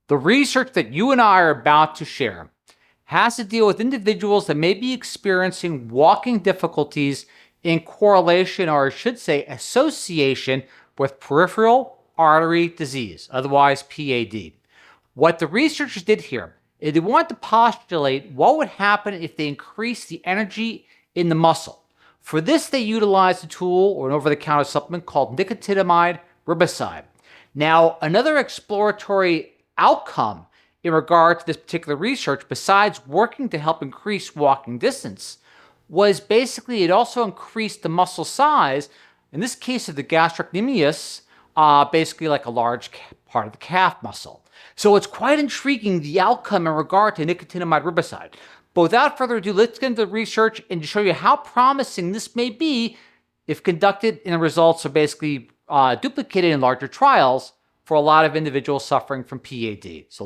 The research that you and I are about to share has to deal with individuals that may be experiencing walking difficulties in correlation, or I should say association, with peripheral artery disease, otherwise PAD. What the researchers did here is they wanted to postulate what would happen if they increased the energy in the muscle. For this, they utilized a tool or an over-the-counter supplement called nicotinamide riboside. Now, another exploratory outcome in regard to this particular research, besides working to help increase walking distance, was basically it also increased the muscle size, in this case of the gastrocnemius, basically like a large part of the calf muscle. So it's quite intriguing, the outcome in regard to nicotinamide riboside. But without further ado, let's get into the research and to show you how promising this may be if conducted, and the results are basically duplicated in larger trials for a lot of individuals suffering from PAD. So